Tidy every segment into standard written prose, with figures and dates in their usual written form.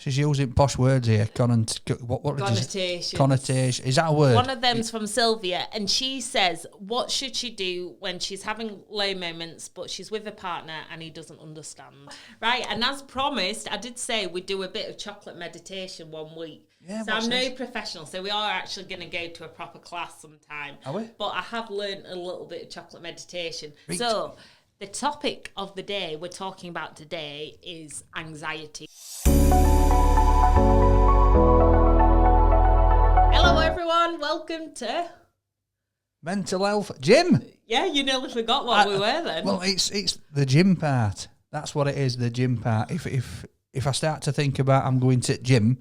She's using posh words here. Connotation. Connotation. Is that a word? One of them's from Sylvia, and she says, what should she do when she's having low moments, but she's with a partner and he doesn't understand? Right, and as promised, I did say we'd do a bit of chocolate meditation one week. Yeah, so I'm no professional, so we are actually going to go to a proper class sometime. Are we? But I have learned a little bit of chocolate meditation. Right. So the topic of the day we're talking about today is anxiety. Hello everyone, welcome to Mental health. Gym. Yeah, you nearly forgot what we were then. Well, it's the gym part. That's what it is, the gym part. If I start to think about I'm going to gym,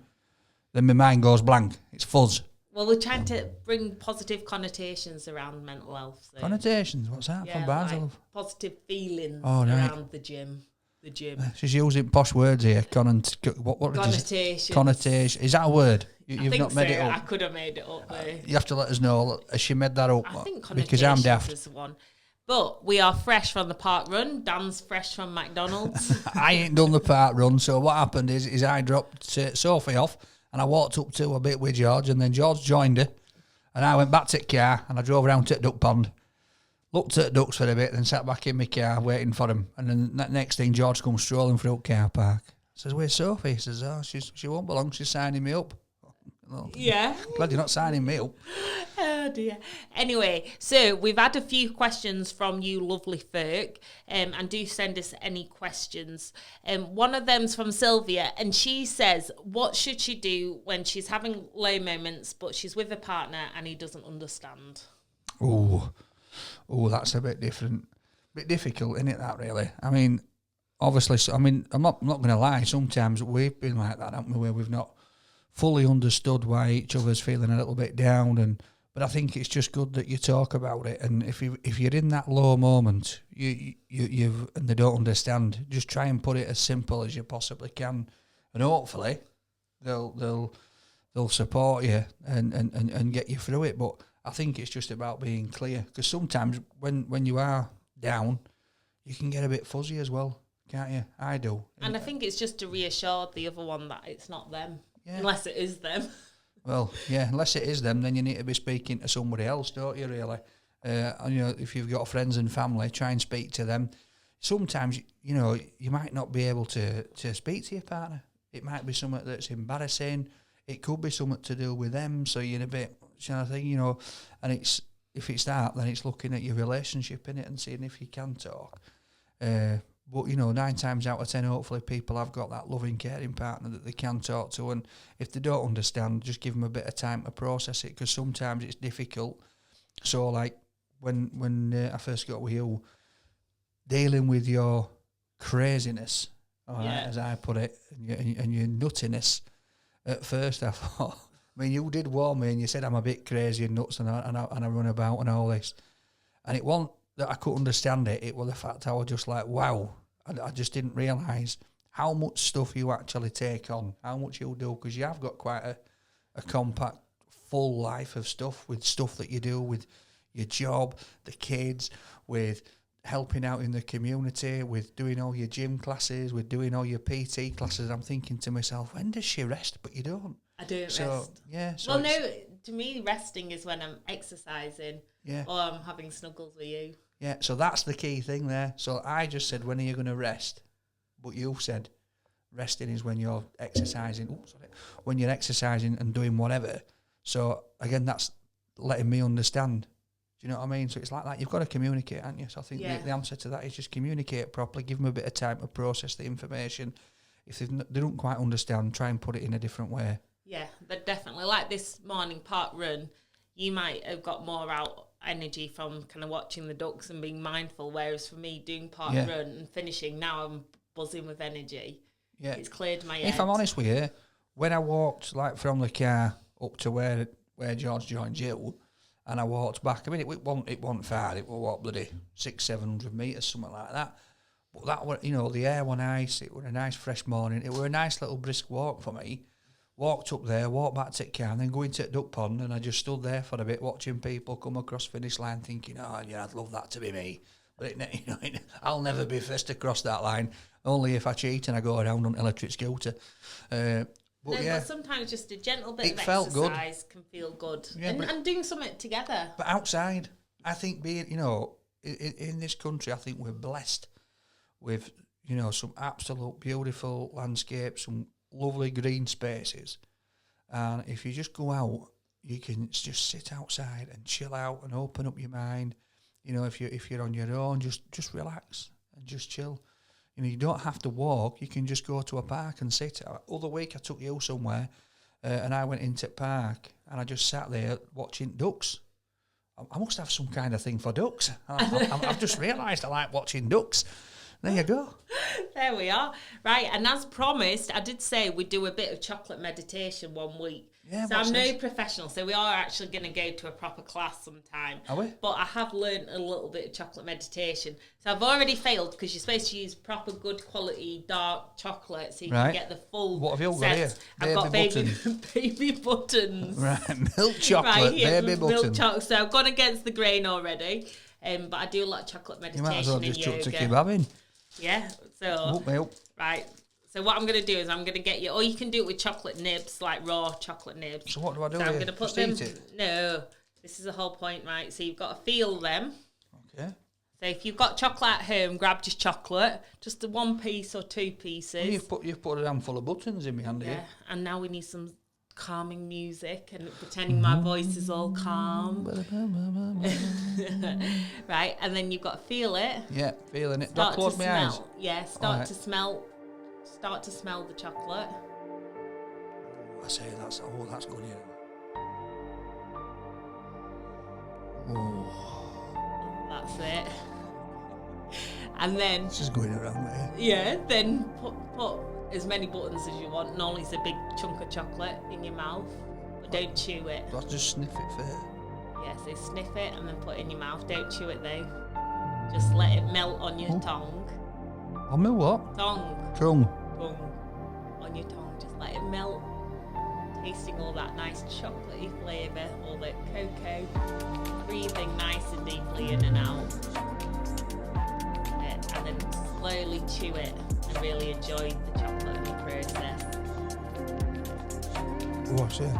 then my mind goes blank. It's fuzz. Well, we're trying to bring positive connotations around mental health. So. Connotations? What's that from Basil? Like positive feelings around the gym. The gym. She's using posh words here. Connotations. Connotation. Is that a word? You've not made it up. I could have made it up there. You have to let us know. Has she made that up? I think because I'm daft. is the one. But we are fresh from the park run. Dan's fresh from McDonald's. I ain't done the park run. So what happened is I dropped Sophie off and I walked up to a bit with George, and then George joined her, and I went back to the car and I drove around to the duck pond, looked at the ducks for a bit, then sat back in my car waiting for him. And then that next thing, George comes strolling through the car park. Says, "Where's Sophie?" He says, "Oh, she won't belong. She's signing me up." Well, yeah. Glad you're not signing me up. Oh dear. Anyway, so we've had a few questions from you lovely folk, and do send us any questions. One of them's from Sylvia, and she says, what should she do when she's having low moments, but she's with a partner and he doesn't understand? Oh, that's a bit different. Bit difficult, isn't it, that really? I mean, obviously, I'm not going to lie, sometimes we've been like that, haven't we, where we've not fully understood why each other's feeling a little bit down, but I think it's just good that you talk about it. And if you're in that low moment, you've and they don't understand, just try and put it as simple as you possibly can, and hopefully they'll support you and get you through it. But I think it's just about being clear, because sometimes when you are down, you can get a bit fuzzy as well, can't you? I do. And I think it's just to reassure the other one that it's not them. Yeah. Unless it is them. Well, yeah, unless it is them, then you need to be speaking to somebody else, don't you, really? And, if you've got friends and family, try and speak to them. Sometimes, you might not be able to speak to your partner. It might be something that's embarrassing. It could be something to do with them, so you're a bit, and if it's that, then it's looking at your relationship in it and seeing if you can talk. But, 9 times out of 10, hopefully people have got that loving, caring partner that they can talk to. And if they don't understand, just give them a bit of time to process it, because sometimes it's difficult. So, like, when I first got with you, dealing with your craziness, as I put it, and your nuttiness, at first I thought, you did warn me and you said I'm a bit crazy and nuts and I run about and all this. And it wasn't that I couldn't understand it. It was the fact I was just like, wow. I just didn't realise how much stuff you actually take on, how much you do, because you have got quite a compact, full life of stuff, with stuff that you do with your job, the kids, with helping out in the community, with doing all your gym classes, with doing all your PT classes. I'm thinking to myself, when does she rest? But you don't. I don't rest. Yeah. So no, to me, resting is when I'm exercising or I'm having snuggles with you. Yeah, so that's the key thing there. So I just said, when are you going to rest? But you said resting is when you're exercising. When you're exercising and doing whatever. So, again, that's letting me understand. Do you know what I mean? So it's like that. You've got to communicate, haven't you? So I think the answer to that is just communicate properly. Give them a bit of time to process the information. If they don't quite understand, try and put it in a different way. Yeah, but definitely. Like this morning park run, you might have got more out energy from kind of watching the ducks and being mindful, whereas for me doing park run and finishing, now I'm buzzing with energy. Yeah, it's cleared my head. If I'm honest with you, when I walked from the car up to where George joined you, and I walked back, it wasn't far. It was bloody 600-700 metres, something like that. But that were, the air was nice. It was a nice fresh morning. It was a nice little brisk walk for me. Walked up there, walked back to the car, and then going to the duck pond, and I just stood there for a bit watching people come across finish line thinking, I'd love that to be me. But I'll never be first to cross that line. Only if I cheat and I go around on an electric scooter. But sometimes just a gentle bit of exercise can feel good. Yeah, and doing something together. But outside, I think being, in this country, I think we're blessed with, some absolute beautiful landscapes, some lovely green spaces. And if you just go out, you can just sit outside and chill out and open up your mind. If you're on your own, just relax and just chill. You don't have to walk. You can just go to a park and sit. Other week I took you somewhere and I went into the park and I just sat there watching ducks. I must have some kind of thing for ducks. I've just realised I like watching ducks. There you go. There we are. Right, and as promised, I did say we'd do a bit of chocolate meditation one week. Yeah, so I'm no professional, so we are actually going to go to a proper class sometime. Are we? But I have learned a little bit of chocolate meditation. So I've already failed because you're supposed to use proper good quality dark chocolate so you can get the full What have you set. got here? I've got baby buttons. Right, milk chocolate, baby buttons. Milk chocolate. So I've gone against the grain already. But I do a lot of chocolate meditation. You might as well just chuck to keep having. Yeah, so right. So what I'm going to do is I'm going to get you, or you can do it with chocolate nibs, like raw chocolate nibs. So what do I do? So here? I'm going to put just them. Eat it? No, this is the whole point, right? So you've got to feel them. Okay. So if you've got chocolate at home, grab just chocolate, just the 1 piece or 2 pieces. Well, you've put a handful of buttons in my hand here. And now we need some calming music and pretending my voice is all calm. Right, and then you've got to feel it. Yeah, feeling it. Start Close to my smell. eyes. Yeah, start to smell the chocolate. I say that's good here. Oh, that's it. And then this is going around there. Yeah, then put as many buttons as you want, and always a big chunk of chocolate in your mouth, but don't chew it. Let's just sniff it first. Yeah, so sniff it and then put it in your mouth. Don't chew it though. Just let it melt on your tongue. On my what? Tongue. On your tongue. Just let it melt. Tasting all that nice chocolatey flavour, all the cocoa. Breathing nice and deeply in and out. And then slowly chew it and really enjoy the chocolate in the process. What's it?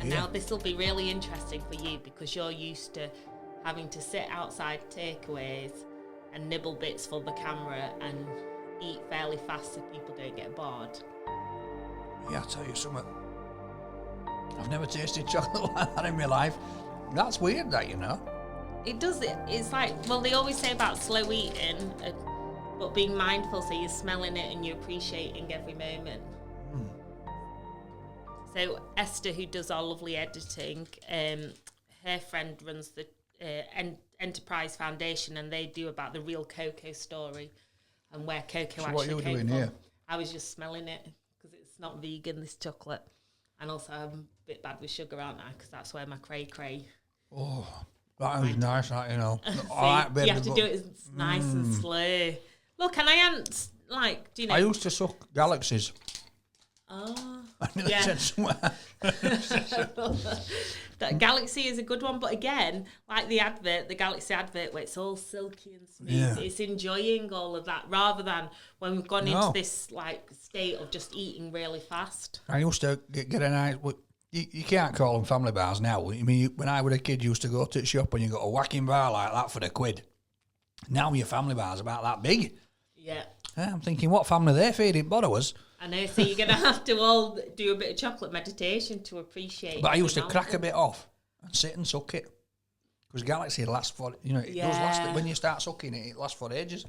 And now this will be really interesting for you because you're used to having to sit outside takeaways and nibble bits for the camera and eat fairly fast so people don't get bored. Yeah, I'll tell you something. I've never tasted chocolate like that in my life. That's weird, that, It does it. It's like, well, they always say about slow eating, but being mindful, so you're smelling it and you're appreciating every moment. So Esther, who does our lovely editing, her friend runs the Enterprise Foundation, and they do about the real cocoa story and where cocoa So actually what are you came doing from. here? I was just smelling it because it's not vegan, this chocolate, and also I'm a bit bad with sugar, aren't I? Because that's where my cray. Oh, that was nice, that, So you have to do it nice and slow. Look, and I hadn't, do you know? I used to suck galaxies. Oh, I nearly said somewhere. That Galaxy is a good one, but again, like the Galaxy advert, where it's all silky and smooth, it's enjoying all of that rather than when we've gone into this state of just eating really fast. I used to get a nice. You can't call them family bars now. I mean, when I was a kid, you used to go to the shop and you got a whacking bar like that for £1. Now your family bar's about that big. Yeah. I'm thinking, what family they feeding borrowers? I know, so you're going to have to all do a bit of chocolate meditation to appreciate it. But I used to crack a bit off and sit and suck it. Because Galaxy lasts for, it does last, when you start sucking it, it lasts for ages.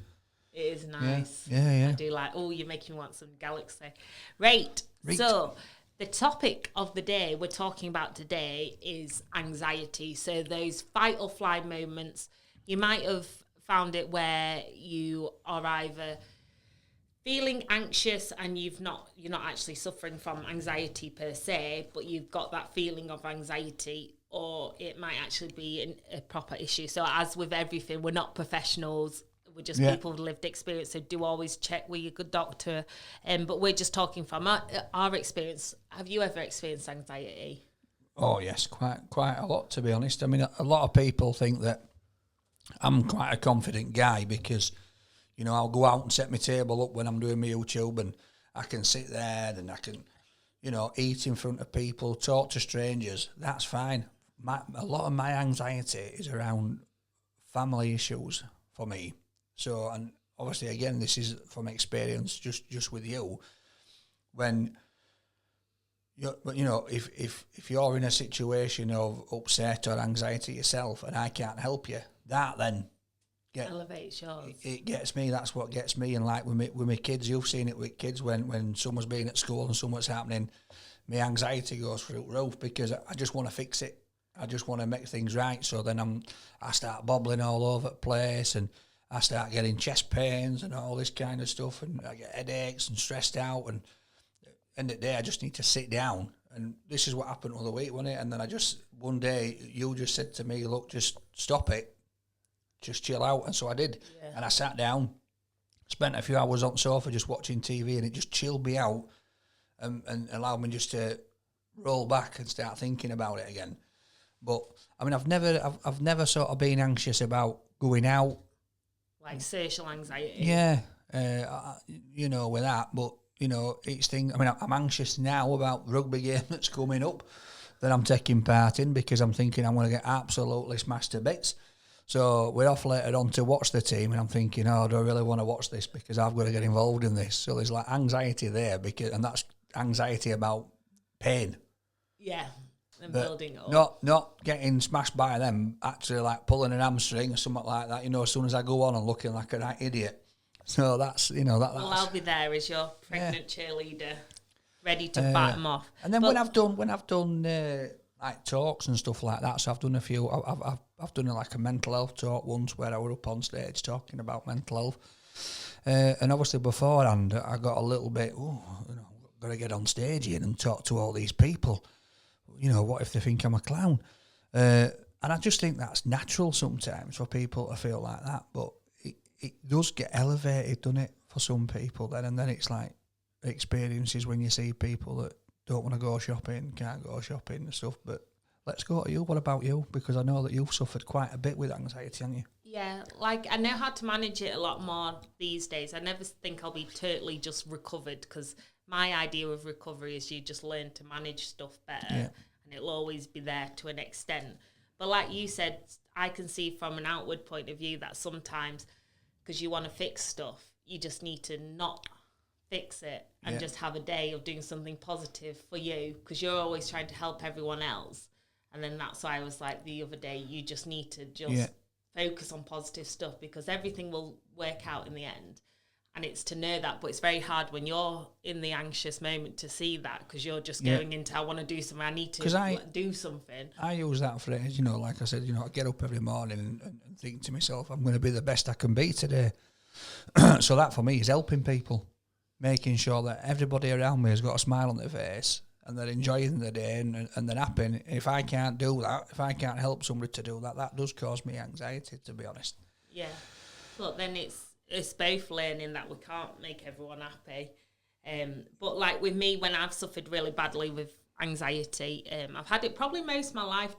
It is nice. Yeah. I do you're making me want some Galaxy. Right. So the topic of the day we're talking about today is anxiety. So those fight or flight moments, you might have found it where you are either feeling anxious and you're not actually suffering from anxiety per se, but you've got that feeling of anxiety, or it might actually be a proper issue. So as with everything, we're not professionals, we're just people with lived experience, so do always check with your good doctor. But we're just talking from our experience. Have you ever experienced anxiety? Oh yes, quite a lot, to be honest. I mean, a lot of people think that I'm quite a confident guy because, you know, I'll go out and set my table up when I'm doing my YouTube, and I can sit there and I can, you know, eat in front of people, talk to strangers. That's fine. A lot of my anxiety is around family issues for me. So, and obviously, again, this is from experience, just with you. When you know, if you're in a situation of upset or anxiety yourself, and I can't help you, that then elevates yours. It gets me. That's what gets me. And like with my kids, you've seen it with kids when someone's been at school and something's happening, my anxiety goes through the roof because I just want to fix it. I just want to make things right. So then I start bobbling all over the place, and I start getting chest pains and all this kind of stuff, and I get headaches and stressed out. And end of the day, I just need to sit down. And this is what happened the other week, wasn't it? And then one day, you just said to me, look, just stop it. Just chill out. And so I did. Yeah. And I sat down, spent a few hours on the sofa just watching TV, and it just chilled me out and allowed me just to roll back and start thinking about it again. But, I mean, I've never sort of been anxious about going out. Like social anxiety. Yeah. You know, with that. But, you know, I'm anxious now about rugby game that's coming up that I'm taking part in because I'm thinking I'm going to get absolutely smashed to bits. So we're off later on to watch the team, and I'm thinking, do I really want to watch this because I've got to get involved in this? So there's like anxiety there, and that's anxiety about pain. Yeah, and building it up. Not getting smashed by them, actually like pulling an hamstring or something like that, you know, as soon as I go on and looking like an idiot. So that's, you know, that's... Well, I'll be there as your pregnant cheerleader, ready to fight them off. And then when I've done like talks and stuff like that, so I've done a few, I've done like a mental health talk once where I were up on stage talking about mental health. And obviously beforehand, I got a little bit, got to get on stage here and talk to all these people. You know, what if they think I'm a clown? And I just think that's natural sometimes for people to feel like that, but it does get elevated, doesn't it, for some people then, and then it's like experiences when you see people that don't want to go shopping, can't go shopping and stuff, but let's go to you. What about you? Because I know that you've suffered quite a bit with anxiety, haven't you? Yeah, like I know how to manage it a lot more these days. I never think I'll be totally just recovered because my idea of recovery is you just learn to manage stuff better and it'll always be there to an extent. But like you said, I can see from an outward point of view that sometimes because you want to fix stuff, you just need to not fix it and just have a day of doing something positive for you because you're always trying to help everyone else. And then that's why I was like the other day, you just need to just focus on positive stuff because everything will work out in the end. And it's to know that, but it's very hard when you're in the anxious moment to see that because you're just going into, I want to do something, I need to do something. I use that phrase, you know, like I said, you know, I get up every morning and think to myself, I'm going to be the best I can be today. So that for me is helping people, making sure that everybody around me has got a smile on their face and they're enjoying the day and they're happy. And if I can't do that, if I can't help somebody to do that, that does cause me anxiety, to be honest. Yeah. But then it's both learning that we can't make everyone happy. But like with me, when I've suffered really badly with anxiety, I've had it probably most of my life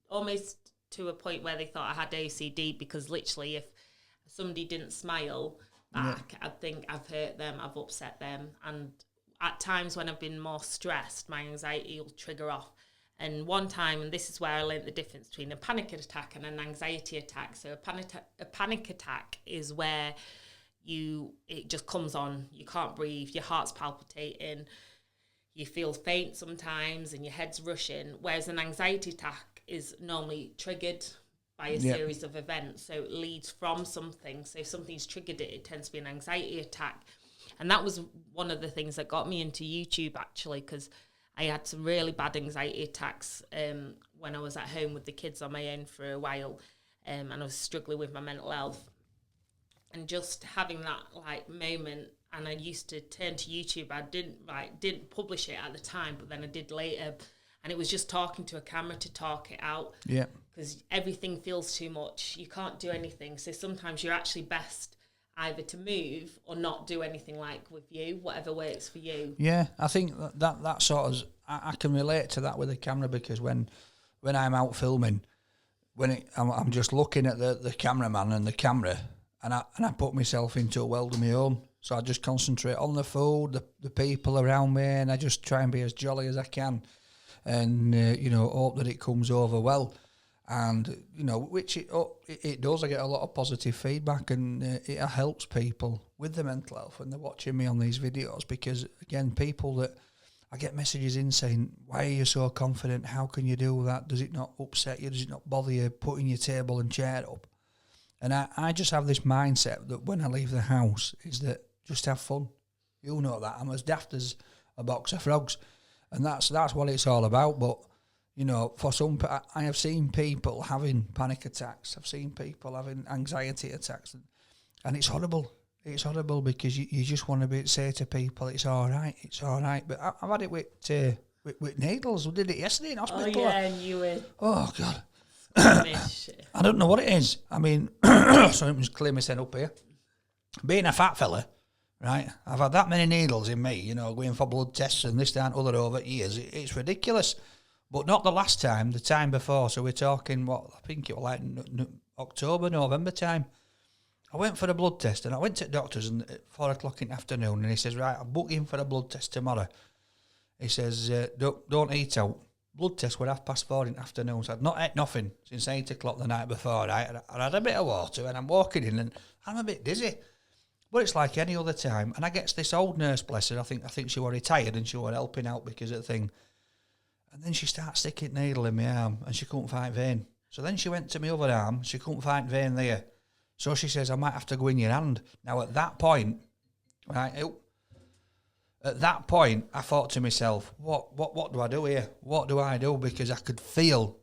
almost to a point where they thought I had OCD because literally if somebody didn't smile back, I'd think I've hurt them, I've upset them. And at times when I've been more stressed, my anxiety will trigger off. And one time, and this is where I learned the difference between a panic attack and an anxiety attack. So a panic attack is where it just comes on, you can't breathe, your heart's palpitating, you feel faint sometimes and your head's rushing, whereas an anxiety attack is normally triggered by a series of events. So it leads from something. So if something's triggered it tends to be an anxiety attack. And that was one of the things that got me into YouTube, actually, because I had some really bad anxiety attacks when I was at home with the kids on my own for a while, and I was struggling with my mental health. And just having that like moment, and I used to turn to YouTube. I didn't publish it at the time, but then I did later, and it was just talking to a camera to talk it out. Yeah. Because everything feels too much. You can't do anything. So sometimes you're actually best either to move or not do anything like with you, whatever works for you. Yeah, I think that sort of, I can relate to that with the camera, because when I'm out filming, I'm just looking at the cameraman and the camera, and I put myself into a world of my own. So I just concentrate on the food, the people around me, and I just try and be as jolly as I can, and hope that it comes over well. And which it does. I get a lot of positive feedback, and it helps people with their mental health when they're watching me on these videos, because again, people that I get messages in saying, why are you so confident? How can you do that? Does it not upset you? Does it not bother you putting your table and chair up? And I just have this mindset that when I leave the house is that just have fun. You know that. I'm as daft as a box of frogs. And that's what it's all about. But, for some, I have seen people having panic attacks. I've seen people having anxiety attacks. And it's horrible. It's horrible, because you just want to say to people, it's all right, it's all right. But I've had it with needles. We did it yesterday in hospital. Oh, yeah, and you were... Oh, God. I don't know what it is. I mean, so let me just clear myself up here. Being a fat fella, right, I've had that many needles in me, going for blood tests and this, that, and other over years. It's ridiculous. But not the last time, the time before. So we're talking, I think it was like October, November time. I went for a blood test, and I went to the doctor's at 4 o'clock in the afternoon, and he says, right, I'll book in for a blood test tomorrow. He says, don't eat out. Blood test were 4:30 in the afternoon, so I'd not ate nothing since 8 o'clock the night before, right? I had a bit of water, and I'm walking in, and I'm a bit dizzy. But it's like any other time. And I get this old nurse, bless her, I think she was retired, and she was helping out because of the thing. And then she starts sticking a needle in my arm, and she couldn't find vein. So then she went to my other arm, she couldn't find vein there. So she says, I might have to go in your hand. Now, at that point, right, I thought to myself, what do I do here? What do I do? Because I could feel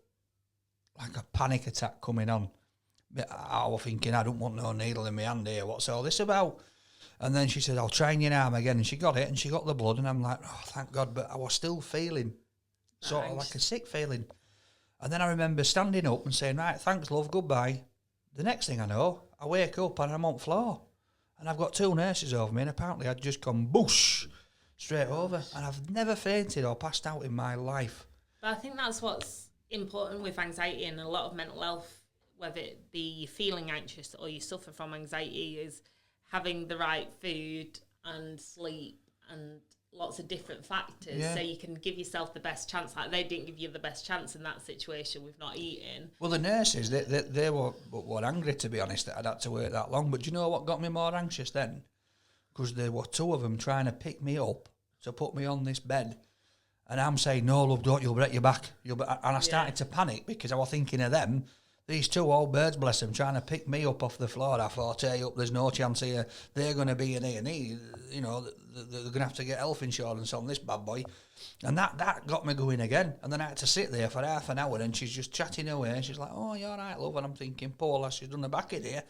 like a panic attack coming on. I was thinking, I don't want no needle in my hand here. What's all this about? And then she said, I'll try in your arm again. And she got it, and she got the blood. And I'm like, oh, thank God. But I was still feeling sort of like a sick feeling. And then I remember standing up and saying, right, thanks, love, goodbye. The next thing I know, I wake up and I'm on the floor. And I've got 2 nurses over me, and apparently I'd just gone boosh straight over. And I've never fainted or passed out in my life. But I think that's what's important with anxiety and a lot of mental health, whether it be feeling anxious or you suffer from anxiety, is having the right food and sleep and lots of different factors, so you can give yourself the best chance. Like, they didn't give you the best chance in that situation with not eating. Well, the nurses, they were angry, to be honest, that I'd had to wait that long. But do you know what got me more anxious then? Because there were 2 of them trying to pick me up to put me on this bed. And I'm saying, no, love, don't, you'll break your back. And I started to panic, because I was thinking of them. These 2 old birds, bless them, trying to pick me up off the floor. I thought, hey, up, there's no chance here. They're going to be in A&E. They're going to have to get health insurance on this bad boy. And that got me going again. And then I had to sit there for half an hour, and she's just chatting away. And she's like, oh, you're all right, love. And I'm thinking, poor lass, she's done the back in here.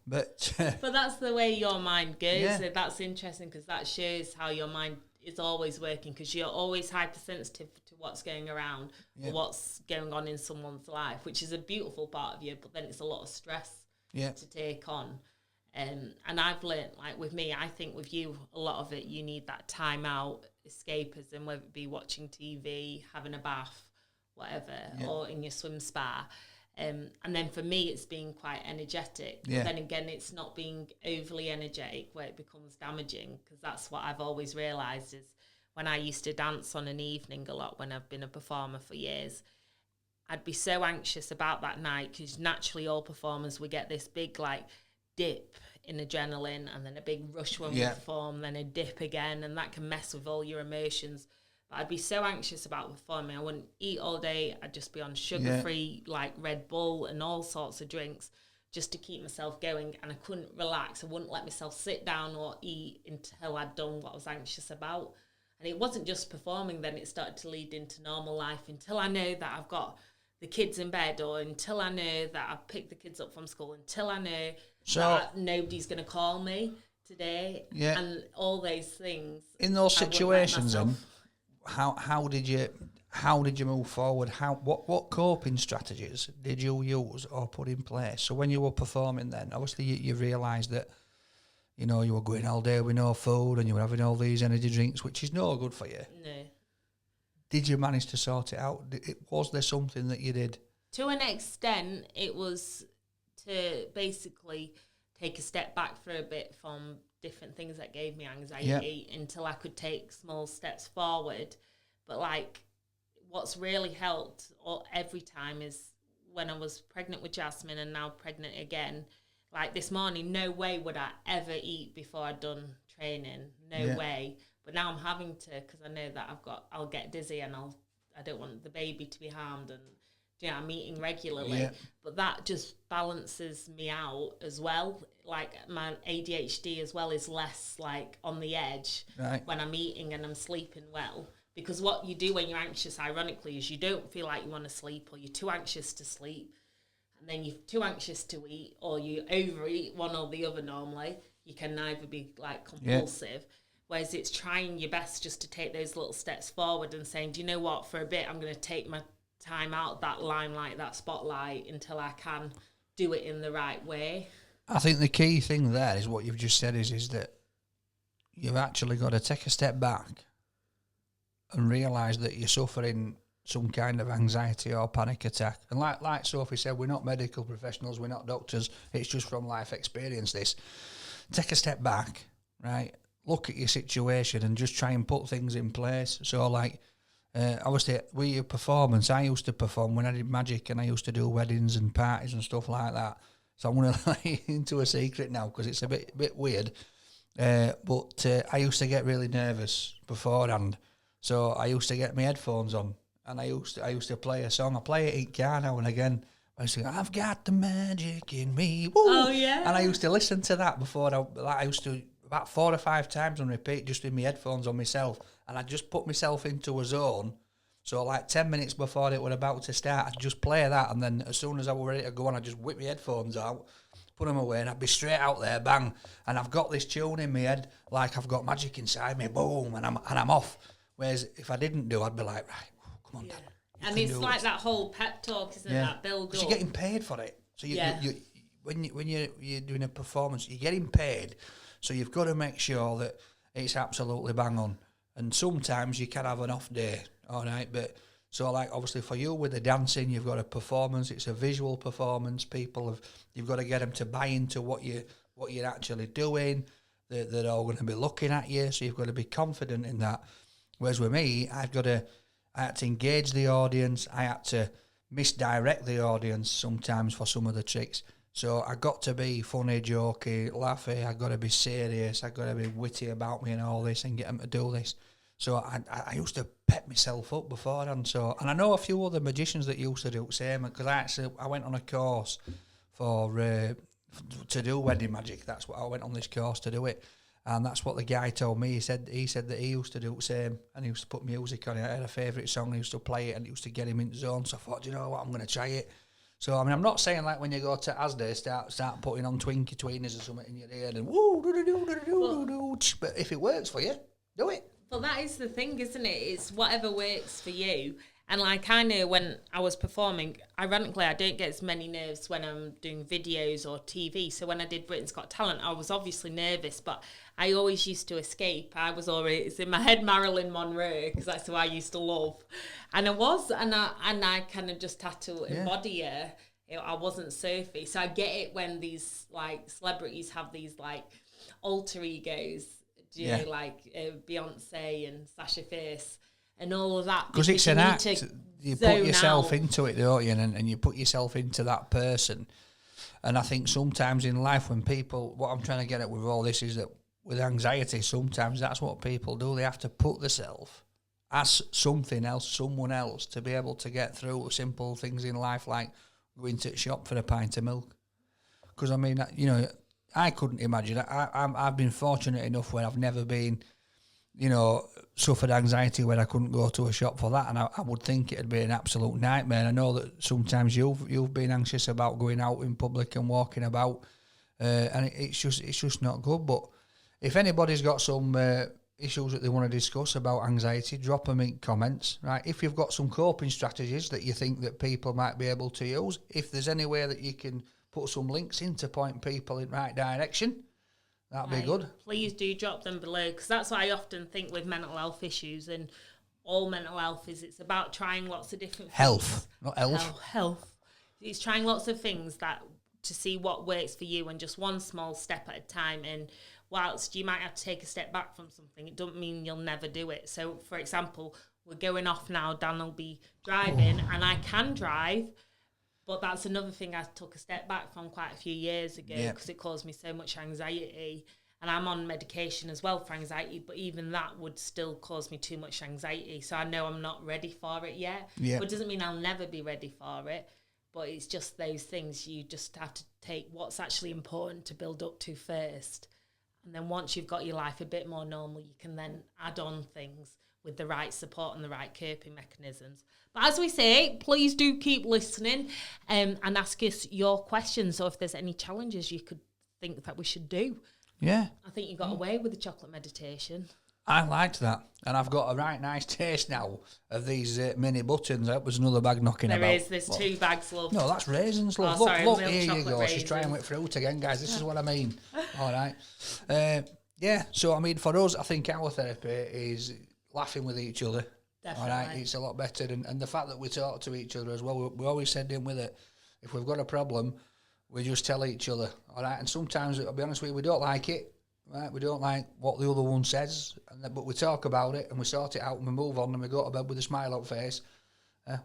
But that's the way your mind goes. Yeah. So that's interesting, because that shows how your mind is always working, because you're always hypersensitive to what's going around or what's going on in someone's life, which is a beautiful part of you, but then it's a lot of stress to take on. And I've learned, like with me, I think with you, a lot of it, you need that time out, escapism, whether it be watching TV, having a bath, whatever, or in your swim spa. And then for me, it's being quite energetic. But then again, it's not being overly energetic where it becomes damaging, because that's what I've always realised is when I used to dance on an evening a lot when I've been a performer for years, I'd be so anxious about that night, because naturally all performers, we get this big like dip in adrenaline and then a big rush when we perform, then a dip again, and that can mess with all your emotions. I'd be so anxious about performing. I wouldn't eat all day. I'd just be on sugar-free, like Red Bull and all sorts of drinks just to keep myself going. And I couldn't relax. I wouldn't let myself sit down or eat until I'd done what I was anxious about. And it wasn't just performing then. It started to lead into normal life until I know that I've got the kids in bed, or until I know that I've picked the kids up from school, until I know that nobody's going to call me today. Yeah. And all those things. In those situations, then, how did you move forward? What coping strategies did you use or put in place? So when you were performing, then obviously you realised that you know, you were going all day with no food and you were having all these energy drinks, which is no good for you. No. Did you manage to sort it out? Was there something that you did? To an extent, it was to basically take a step back for a bit from different things that gave me anxiety until I could take small steps forward. But like, what's really helped every time is when I was pregnant with Jasmine and now pregnant again. Like this morning, no way would I ever eat before I'd done training. No way. But now I'm having to, because I know that I'll get dizzy and I don't want the baby to be harmed, and I'm eating regularly. Yeah. But that just balances me out as well. Like my ADHD as well is less like on the edge when I'm eating and I'm sleeping well. Because what you do when you're anxious, ironically, is you don't feel like you want to sleep, or you're too anxious to sleep. And then you're too anxious to eat, or you overeat, one or the other normally. You can neither be like compulsive. Yeah. Whereas it's trying your best just to take those little steps forward and saying, do you know what, for a bit I'm going to take my time out that limelight, that spotlight, until I can do it in the right way. I think the key thing there is what you've just said is that you've actually got to take a step back and realise that you're suffering some kind of anxiety or panic attack. And like Sophie said, we're not medical professionals, we're not doctors, it's just from life experience this. Take a step back, right? Look at your situation and just try and put things in place. So like, obviously, with your performance, I used to perform when I did magic, and I used to do weddings and parties and stuff like that. So I'm going to let you into a secret now because it's a bit weird. But I used to get really nervous beforehand. So I used to get my headphones on, and I used to play a song. I play it in car now and again. I used to go, I've got the magic in me. Woo! Oh, yeah. And I used to listen to that before. I used to about 4 or 5 times on repeat, just with my headphones on myself. And I just put myself into a zone. So like 10 minutes before it was about to start, I'd just play that. And then as soon as I was ready to go on, I'd just whip my headphones out, put them away, and I'd be straight out there, bang. And I've got this tune in my head, like I've got magic inside me, boom, and I'm off. Whereas if I didn't do, I'd be like, right, come on, Dad. And it's like that whole pep talk, isn't it? That build up. Because you're getting paid for it. So when you're doing a performance, you're getting paid. So you've got to make sure that it's absolutely bang on. And sometimes you can have an off day, all right? But so like obviously for you with the dancing, you've got a performance. It's a visual performance. You've got to get them to buy into what you're actually doing. They're all going to be looking at you. So you've got to be confident in that. Whereas with me, I had to engage the audience. I had to misdirect the audience sometimes for some of the tricks. So I got to be funny, jokey, laughy. I got to be serious. I got to be witty about me and all this, and get them to do this. So I used to pep myself up beforehand. So, and I know a few other magicians that used to do the same, because I went on a course to do wedding magic. That's what I went on this course to do it. And that's what the guy told me. He said that he used to do the same, and he used to put music on it. I had a favourite song, he used to play it, and it used to get him into zone. So I thought, you know what, I'm going to try it. So, I mean, I'm not saying like when you go to Asda, start putting on Twinkie Tweeners or something in your ear and woo, do, but if it works for you, do it. But that is the thing, isn't it? It's whatever works for you. And like I know when I was performing, ironically, I don't get as many nerves when I'm doing videos or TV. So when I did Britain's Got Talent, I was obviously nervous, but I always used to escape. I was always in my head Marilyn Monroe, because that's who I used to love. And I kind of just had to embody her. I wasn't Sophie. So I get it when these like celebrities have these like alter egos, know, like Beyonce and Sasha Fierce. And all of that. Because it's an act. You put yourself into it, don't you? And you put yourself into that person. And I think sometimes in life when people, what I'm trying to get at with all this is that with anxiety, sometimes that's what people do. They have to put themselves as something else, someone else, to be able to get through simple things in life, like going to the shop for a pint of milk. Because, I mean, you know, I couldn't imagine. I've been fortunate enough where I've never been, you know, suffered anxiety where I couldn't go to a shop for that, and I would think it'd be an absolute nightmare. And I know that sometimes you've been anxious about going out in public and walking about, and it's just not good. But if anybody's got some issues that they want to discuss about anxiety, drop them in comments. Right? If you've got some coping strategies that you think that people might be able to use, if there's any way that you can put some links in to point people in the right direction, That'd be good. Please do drop them below, because that's what I often think with mental health issues and all mental health is it's about trying lots of different Health, things. not elf. Health. It's trying lots of things to see what works for you, and just one small step at a time. And whilst you might have to take a step back from something, it doesn't mean you'll never do it. So, for example, we're going off now. Dan will be driving, and I can drive, but that's another thing I took a step back from quite a few years ago because it caused me so much anxiety. And I'm on medication as well for anxiety, but even that would still cause me too much anxiety. So I know I'm not ready for it yet. Yeah. But it doesn't mean I'll never be ready for it. But it's just those things you just have to take what's actually important to build up to first. And then once you've got your life a bit more normal, you can then add on things with the right support and the right coping mechanisms. But as we say, please do keep listening and ask us your questions. So if there's any challenges you could think that we should do. Yeah. I think you got away with the chocolate meditation. I liked that. And I've got a right nice taste now of these mini buttons. That was another bag knocking about. There's 2 bags, love. No, that's raisins, love. Oh, look, sorry, look, milk here you chocolate go. raisins. She's trying with fruit again, guys. This is what I mean. All right. Yeah, so, I mean, for us, I think our therapy is laughing with each other. Definitely. All right, it's a lot better. And the fact that we talk to each other as well, we always said in with it, if we've got a problem, we just tell each other. All right, and sometimes, I'll be honest with you, we don't like it. Right, we don't like what the other one says, but we talk about it and we sort it out and we move on and we go to bed with a smile on face.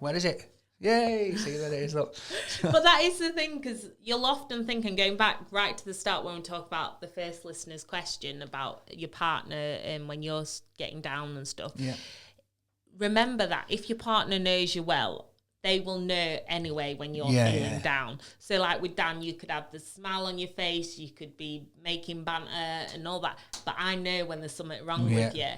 Where is it? Yay! See, there it is. Look. But that is the thing, because you'll often think, and going back right to the start when we talk about the first listener's question about your partner and when you're getting down and stuff. Yeah. Remember that if your partner knows you well, they will know anyway when you're feeling down. So like with Dan, you could have the smile on your face, you could be making banter and all that. But I know when there's something wrong with you.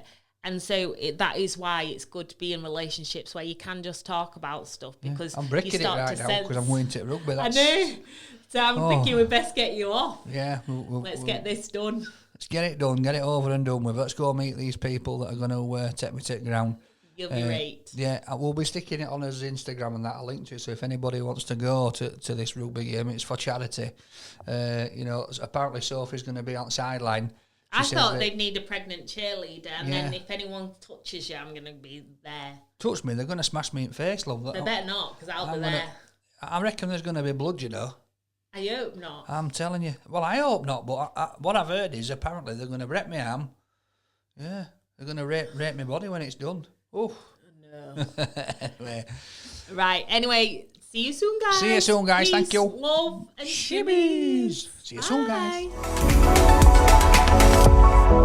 And so that is why it's good to be in relationships where you can just talk about stuff, because I'm bricking it right now because I'm going to rugby. I know. So I'm thinking we best get you off. Yeah. Let's get this done. Let's get it done. Get it over and done with. Let's go meet these people that are going to take me to the ground. You'll be great. Yeah, we'll be sticking it on his Instagram and that I'll link to it. So if anybody wants to go to this rugby game, it's for charity. Apparently Sophie's going to be on the sideline. I thought they'd need a pregnant cheerleader, and then if anyone touches you, I'm going to be there. Touch me, they're going to smash me in the face, love. They better not, because I'll be there. I reckon there's going to be blood, you know. I hope not. I'm telling you. Well, I hope not, but what I've heard is apparently they're going to break my arm. Yeah, they're going to rape my body when it's done. Oh. No. Anyway. Right, anyway, see you soon, guys. See you soon, guys. Peace, thank you. Love and shimmies. See you soon, guys. Bye.